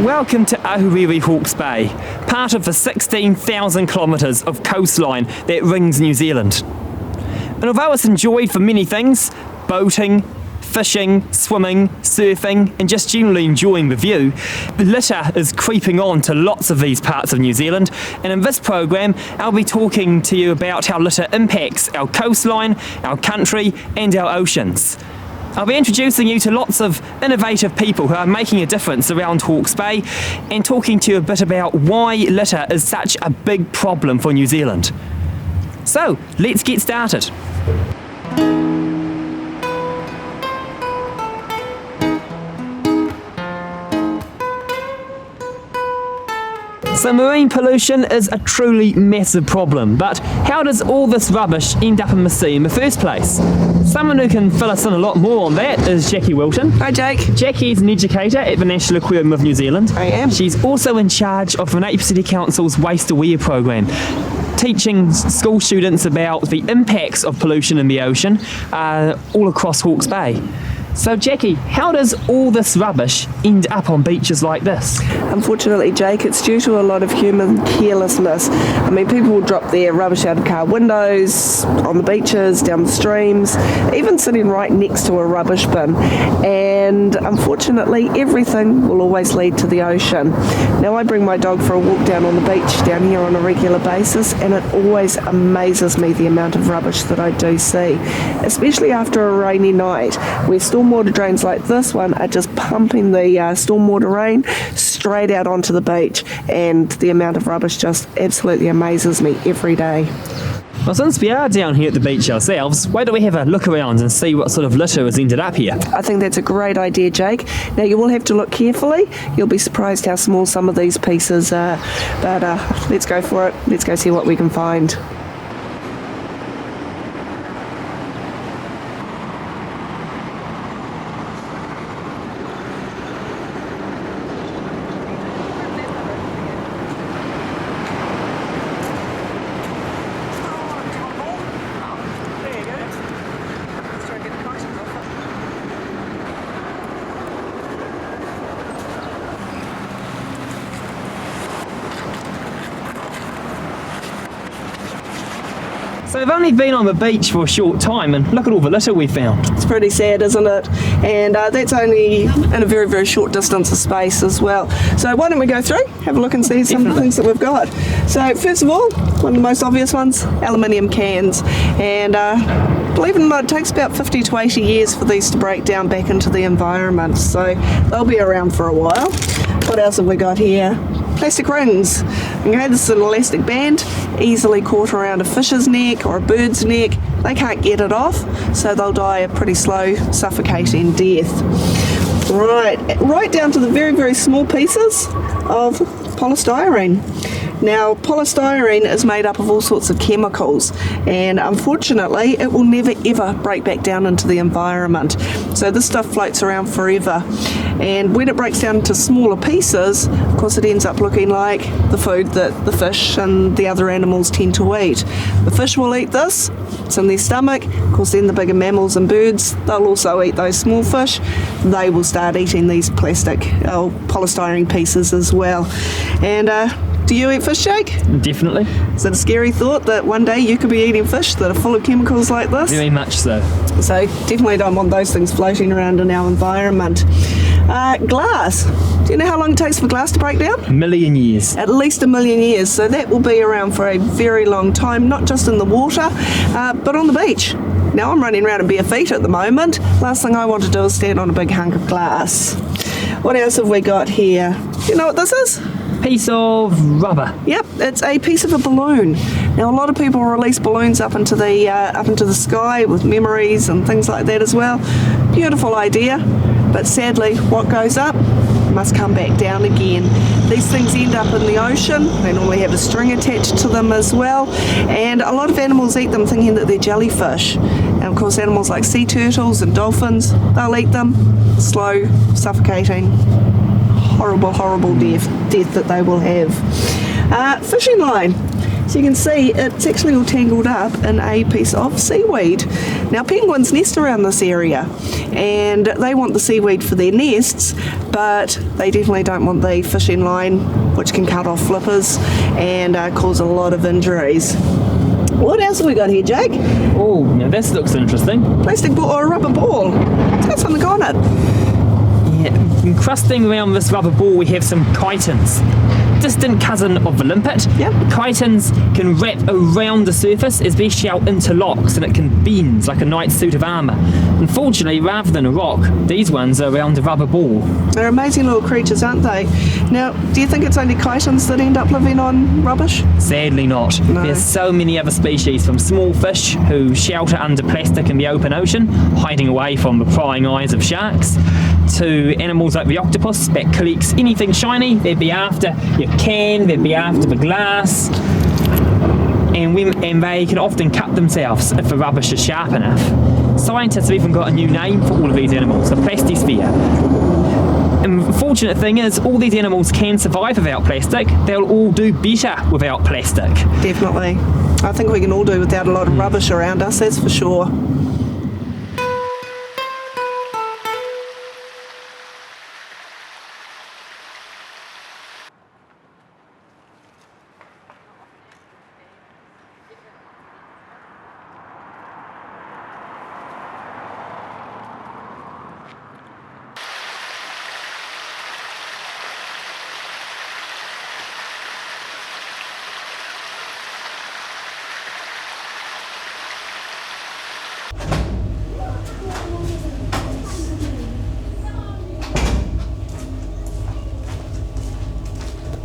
Welcome to Ahuriri Hawke's Bay, part of the 16,000 kilometres of coastline that rings New Zealand. And although it's enjoyed for many things, boating, fishing, swimming, surfing, and just generally enjoying the view, litter is creeping on to lots of these parts of New Zealand. And in this program, I'll be talking to you about how litter impacts our coastline, our country, and our oceans. I'll be introducing you to lots of innovative people who are making a difference around Hawke's Bay and talking to you a bit about why litter is such a big problem for New Zealand. So, let's get started. So marine pollution is a truly massive problem, but how does all this rubbish end up in the sea in the first place? Someone who can fill us in a lot more on that is Jackie Wilton. Hi Jake. Jackie is an educator at the National Aquarium of New Zealand. I am. She's also in charge of the Napier City Council's Waste Aware program, teaching school students about the impacts of pollution in the ocean all across Hawke's Bay. So Jackie, how does all this rubbish end up on beaches like this? Unfortunately, Jake, it's due to a lot of human carelessness. I mean, people will drop their rubbish out of car windows, on the beaches, down the streams, even sitting right next to a rubbish bin. And unfortunately, everything will always lead to the ocean. Now, I bring my dog for a walk down on the beach down here on a regular basis, and it always amazes me the amount of rubbish that I do see, especially after a rainy night, where stormwater drains like this one are just pumping the stormwater rain straight out onto the beach, and the amount of rubbish just absolutely amazes me every day. Well, since we are down here at the beach ourselves, why don't we have a look around and see what sort of litter has ended up here? I think that's a great idea, Jake. Now, you will have to look carefully. You'll be surprised how small some of these pieces are, but let's go for it. Let's go see what we can find. So we've only been on the beach for a short time, and look at all the litter we found. It's pretty sad, isn't it? And that's only in a very, very short distance of space as well. So why don't we go through, have a look and see some of the things that we've got. So first of all, one of the most obvious ones, aluminium cans. And believe it or not, it takes about 50 to 80 years for these to break down back into the environment. So they'll be around for a while. What else have we got here? Plastic rings. Okay, this is an elastic band, easily caught around a fish's neck or a bird's neck. They can't get it off, so they'll die a pretty slow, suffocating death. Right down to the very, very small pieces of polystyrene. Now, polystyrene is made up of all sorts of chemicals, and unfortunately it will never ever break back down into the environment. So this stuff floats around forever, and when it breaks down into smaller pieces, of course it ends up looking like the food that the fish and the other animals tend to eat. The fish will eat this, it's in their stomach. Of course, then the bigger mammals and birds, they'll also eat those small fish. They will start eating these polystyrene pieces as well. And do you eat fish, Jake? Definitely. Is it a scary thought that one day you could be eating fish that are full of chemicals like this? Very much so. So definitely don't want those things floating around in our environment. Glass. Do you know how long it takes for glass to break down? A million years. At least 1 million years. So that will be around for a very long time, not just in the water, but on the beach. Now I'm running around in bare feet at the moment. Last thing I want to do is stand on a big hunk of glass. What else have we got here? Do you know what this is? Piece of rubber. Yep, it's a piece of a balloon. Now, a lot of people release balloons up into the sky with memories and things like that as well. Beautiful idea, but sadly, what goes up must come back down again. These things end up in the ocean. They normally have a string attached to them as well, and a lot of animals eat them thinking that they're jellyfish. And of course, animals like sea turtles and dolphins, they'll eat them. Slow, suffocating, horrible death that they will have. Fishing line. So you can see it's actually all tangled up in a piece of seaweed. Now penguins nest around this area and they want the seaweed for their nests, but they definitely don't want the fishing line, which can cut off flippers and cause a lot of injuries. What else have we got here, Jake? Oh, now this looks interesting. Plastic ball or a rubber ball. It's got something on it. Yeah, encrusting around this rubber ball we have some chitins. Distant cousin of the limpet. Yep. Chitins can wrap around the surface as their shell interlocks and it can bend like a knight's suit of armour. Unfortunately, rather than a rock, these ones are around a rubber ball. They're amazing little creatures, aren't they? Now, do you think it's only chitins that end up living on rubbish? Sadly not. No. There's so many other species, from small fish who shelter under plastic in the open ocean, hiding away from the prying eyes of sharks, to animals like the octopus that collects anything shiny. They'd be after your can, they'd be after the glass, and they can often cut themselves if the rubbish is sharp enough. Scientists have even got a new name for all of these animals, the plastisphere. And the fortunate thing is, all these animals can survive without plastic. They'll all do better without plastic. Definitely. I think we can all do without a lot of rubbish around us, that's for sure.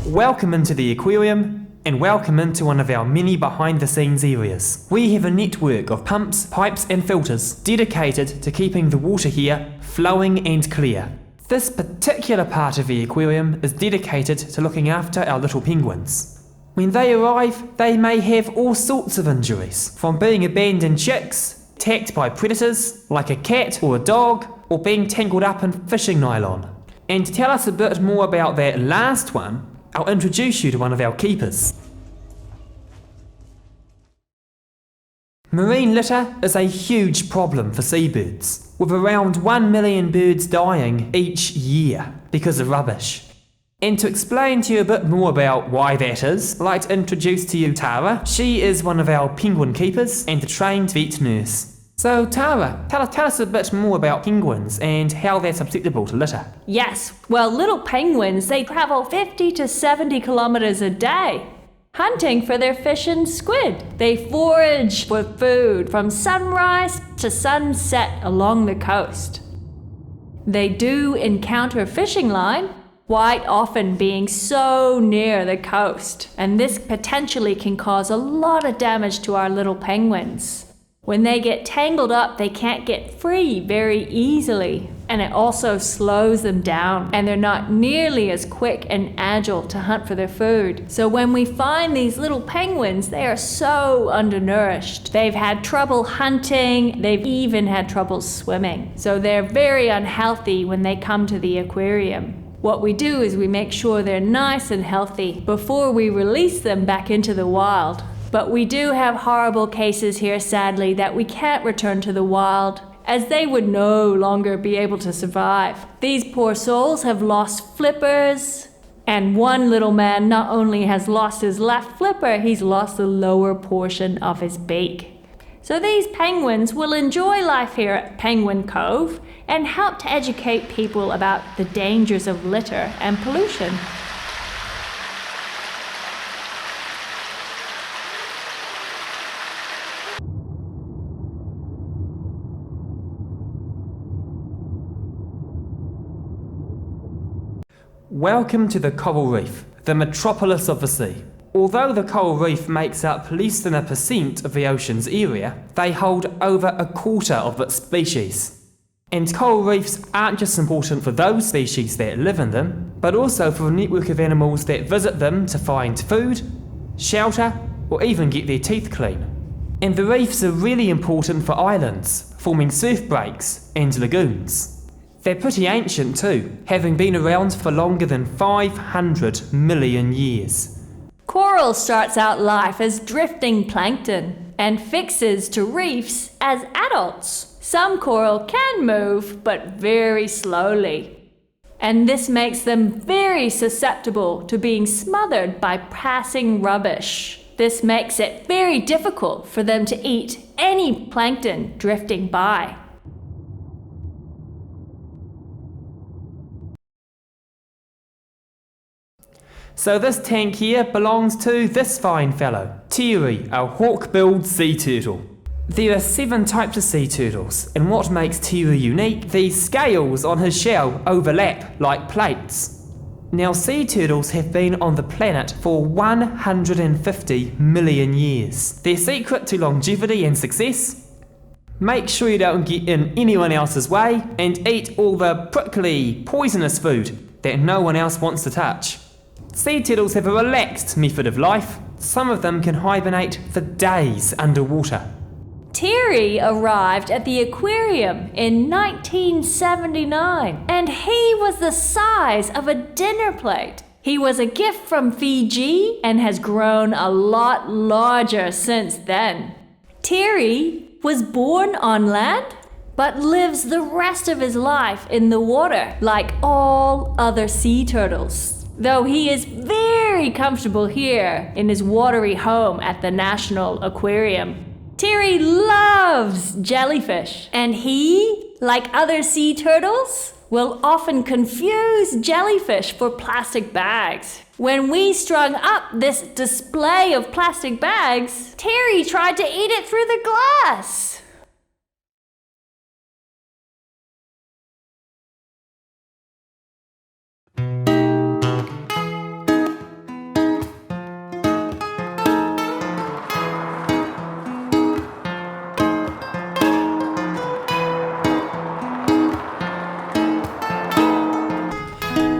Welcome into the aquarium, and welcome into one of our many behind-the-scenes areas. We have a network of pumps, pipes and filters dedicated to keeping the water here flowing and clear. This particular part of the aquarium is dedicated to looking after our little penguins. When they arrive, they may have all sorts of injuries, from being abandoned chicks, attacked by predators like a cat or a dog, or being tangled up in fishing nylon. And to tell us a bit more about that last one, I'll introduce you to one of our keepers. Marine litter is a huge problem for seabirds, with around 1 million birds dying each year because of rubbish. And to explain to you a bit more about why that is, I'd like to introduce to you Tara. She is one of our penguin keepers and a trained vet nurse. So Tara, tell us a bit more about penguins and how they're susceptible to litter. Yes, well, little penguins, they travel 50 to 70 kilometers a day, hunting for their fish and squid. They forage for food from sunrise to sunset along the coast. They do encounter fishing line, quite often being so near the coast, and this potentially can cause a lot of damage to our little penguins. When they get tangled up, they can't get free very easily, and it also slows them down, and they're not nearly as quick and agile to hunt for their food. So when we find these little penguins, they are so undernourished. They've had trouble hunting, they've even had trouble swimming. So they're very unhealthy when they come to the aquarium. What we do is we make sure they're nice and healthy before we release them back into the wild. But we do have horrible cases here, sadly, that we can't return to the wild, as they would no longer be able to survive. These poor souls have lost flippers, and one little man not only has lost his left flipper, he's lost the lower portion of his beak. So these penguins will enjoy life here at Penguin Cove and help to educate people about the dangers of litter and pollution. Welcome to the coral reef, the metropolis of the sea. Although the coral reef makes up less than 1% of the ocean's area, they hold over 1/4 of its species. And coral reefs aren't just important for those species that live in them, but also for the network of animals that visit them to find food, shelter, or even get their teeth clean. And the reefs are really important for islands, forming surf breaks and lagoons. They're pretty ancient too, having been around for longer than 500 million years. Coral starts out life as drifting plankton and fixes to reefs as adults. Some coral can move, but very slowly. And this makes them very susceptible to being smothered by passing rubbish. This makes it very difficult for them to eat any plankton drifting by. So this tank here belongs to this fine fellow, Terry, a hawk-billed sea turtle. There are 7 types of sea turtles, and what makes Terry unique, the scales on his shell overlap like plates. Now, sea turtles have been on the planet for 150 million years. Their secret to longevity and success? Make sure you don't get in anyone else's way and eat all the prickly, poisonous food that no one else wants to touch. Sea turtles have a relaxed method of life. Some of them can hibernate for days underwater. Terry arrived at the aquarium in 1979, and he was the size of a dinner plate. He was a gift from Fiji and has grown a lot larger since then. Terry was born on land, but lives the rest of his life in the water like all other sea turtles. Though he is very comfortable here in his watery home at the National Aquarium. Terry loves jellyfish, and he, like other sea turtles, will often confuse jellyfish for plastic bags. When we strung up this display of plastic bags, Terry tried to eat it through the glass.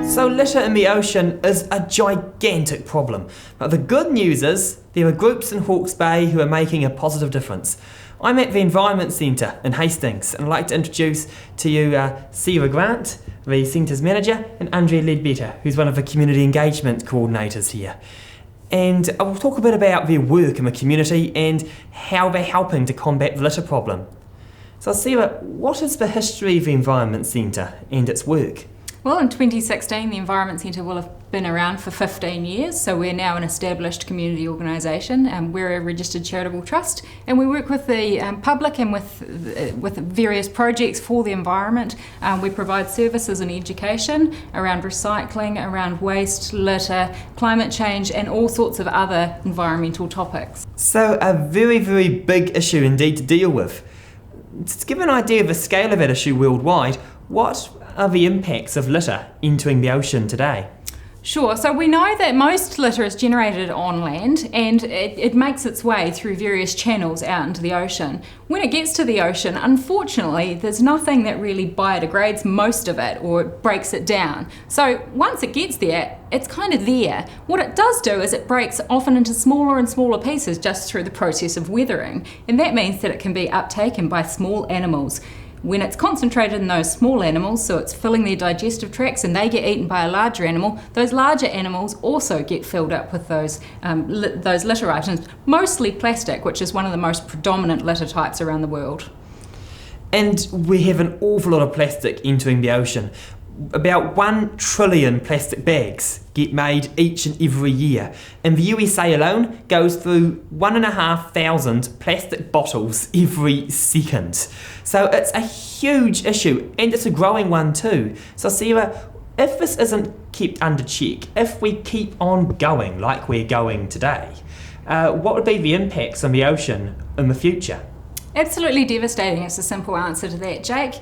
So litter in the ocean is a gigantic problem, but the good news is there are groups in Hawke's Bay who are making a positive difference. I'm at the Environment Centre in Hastings, and I'd like to introduce to you Sarah Grant, the Centre's manager, and Andrea Ledbetter, who's one of the community engagement coordinators here. And I will talk a bit about their work in the community and how they're helping to combat the litter problem. So Sarah, what is the history of the Environment Centre and its work? Well, in 2016, the Environment Centre will have been around for 15 years, so we're now an established community organisation. We're a registered charitable trust, and we work with the public and with various projects for the environment. We provide services and education around recycling, around waste, litter, climate change, and all sorts of other environmental topics. So a very, very big issue indeed to deal with. To give an idea of the scale of that issue worldwide, what are the impacts of litter entering the ocean today? Sure, so we know that most litter is generated on land and it makes its way through various channels out into the ocean. When it gets to the ocean, unfortunately, there's nothing that really biodegrades most of it or breaks it down. So once it gets there, it's kind of there. What it does do is it breaks often into smaller and smaller pieces just through the process of weathering, and that means that it can be uptaken by small animals. When it's concentrated in those small animals, so it's filling their digestive tracts and they get eaten by a larger animal, those larger animals also get filled up with those litter items, mostly plastic, which is one of the most predominant litter types around the world. And we have an awful lot of plastic entering the ocean. About 1 trillion plastic bags get made each and every year. And the USA alone goes through 1,500 plastic bottles every second. So it's a huge issue, and it's a growing one too. So Sarah, if this isn't kept under check, if we keep on going like we're going today, what would be the impacts on the ocean in the future? Absolutely devastating is the simple answer to that, Jake.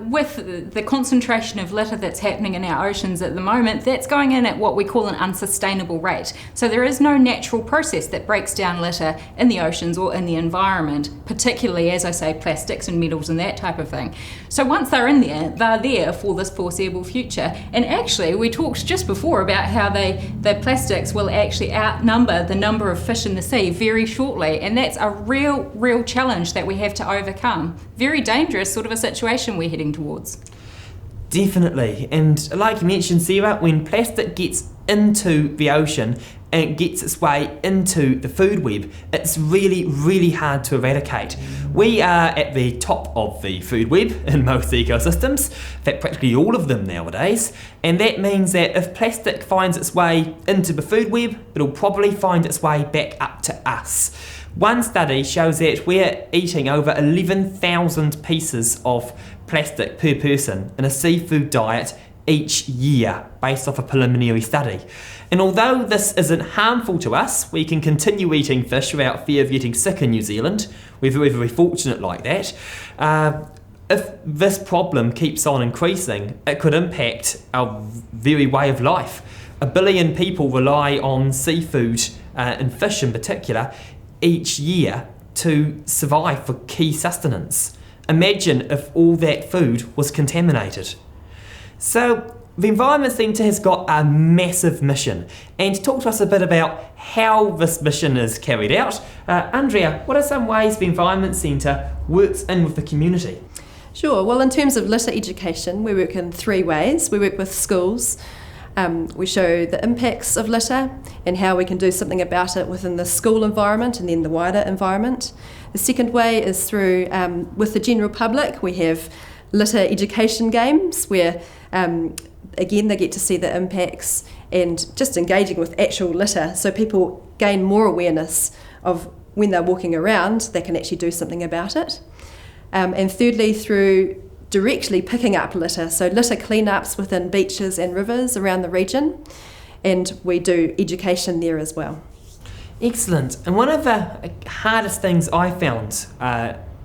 With the concentration of litter that's happening in our oceans at the moment, that's going in at what we call an unsustainable rate. So there is no natural process that breaks down litter in the oceans or in the environment, particularly, as I say, plastics and metals and that type of thing. So once they're in there, they're there for this foreseeable future. And actually, we talked just before about how the plastics will actually outnumber the number of fish in the sea very shortly, and that's a real challenge that we have to overcome. Very dangerous sort of a situation we're heading towards. Definitely, and like you mentioned, Sarah, when plastic gets into the ocean, and it gets its way into the food web, it's really, really hard to eradicate. We are at the top of the food web in most ecosystems, in fact practically all of them nowadays, and that means that if plastic finds its way into the food web, it'll probably find its way back up to us. One study shows that we're eating over 11,000 pieces of plastic per person in a seafood diet each year, based off a preliminary study. And although this isn't harmful to us, we can continue eating fish without fear of getting sick in New Zealand. We're very, very fortunate like that. If this problem keeps on increasing, it could impact our very way of life. 1 billion people rely on seafood and fish in particular each year to survive for key sustenance. Imagine if all that food was contaminated. So the Environment Centre has got a massive mission, and to talk to us a bit about how this mission is carried out, Andrea, what are some ways the Environment Centre works in with the community? Sure, well in terms of litter education we work in 3 ways. We work with schools, we show the impacts of litter and how we can do something about it within the school environment and then the wider environment. The second way is through, with the general public, we have litter education games where again they get to see the impacts and just engaging with actual litter, so people gain more awareness of when they're walking around they can actually do something about it. And thirdly, through directly picking up litter, so litter cleanups within beaches and rivers around the region, and we do education there as well. Excellent. And one of the hardest things I found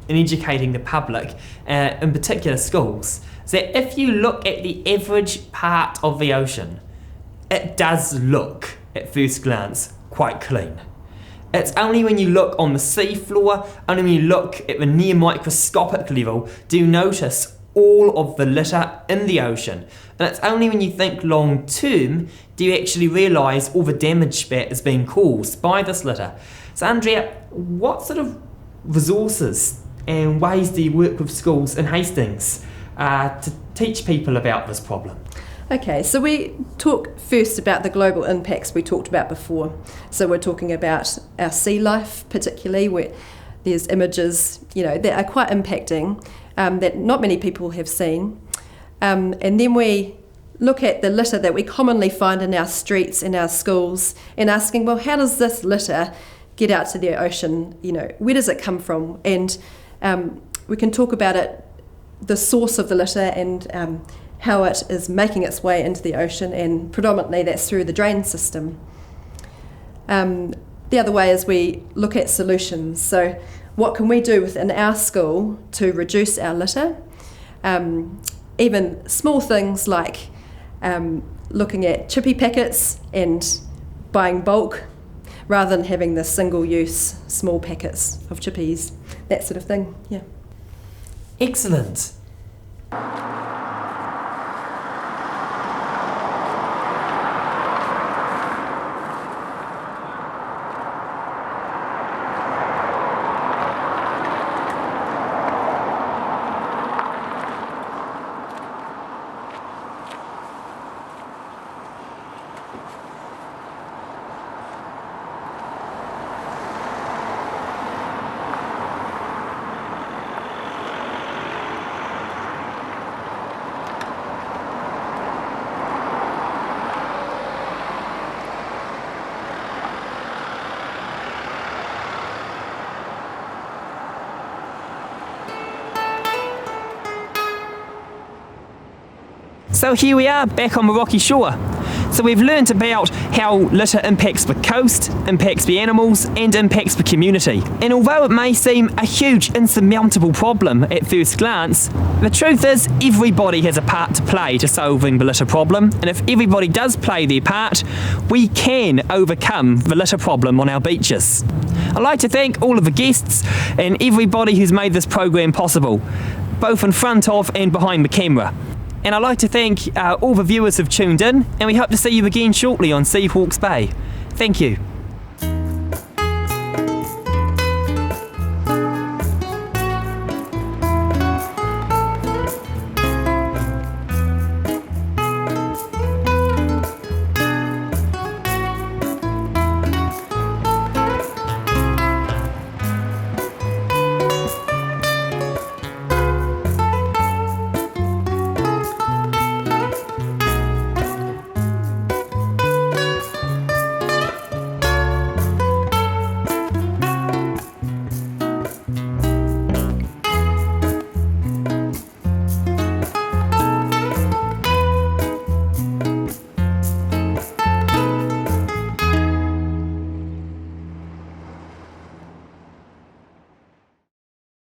in educating the public, in particular schools, is that if you look at the average part of the ocean, it does look, at first glance, quite clean. It's only when you look on the seafloor, only when you look at the near microscopic level, do you notice all of the litter in the ocean. And it's only when you think long term do you actually realise all the damage that is being caused by this litter. So Andrea, what sort of resources and ways do you work with schools in Hastings to teach people about this problem? Okay, so we talk first about the global impacts we talked about before. So we're talking about our sea life particularly, where there's images, that are quite impacting, that not many people have seen. And then we look at the litter that we commonly find in our streets, in our schools, and asking, well, how does this litter get out to the ocean? Where does it come from? And we can talk about it, the source of the litter, and how it is making its way into the ocean, and predominantly that's through the drain system. The other way is we look at solutions. So what can we do within our school to reduce our litter? Even small things like looking at chippy packets and buying bulk rather than having the single-use small packets of chippies, that sort of thing, yeah. Excellent. So here we are back on the rocky shore. So we've learnt about how litter impacts the coast, impacts the animals and impacts the community. And although it may seem a huge insurmountable problem at first glance, the truth is everybody has a part to play to solving the litter problem, and if everybody does play their part, we can overcome the litter problem on our beaches. I'd like to thank all of the guests and everybody who's made this program possible, both in front of and behind the camera. And I'd like to thank all the viewers who've tuned in, and we hope to see you again shortly on Sea Hawke's Bay. Thank you.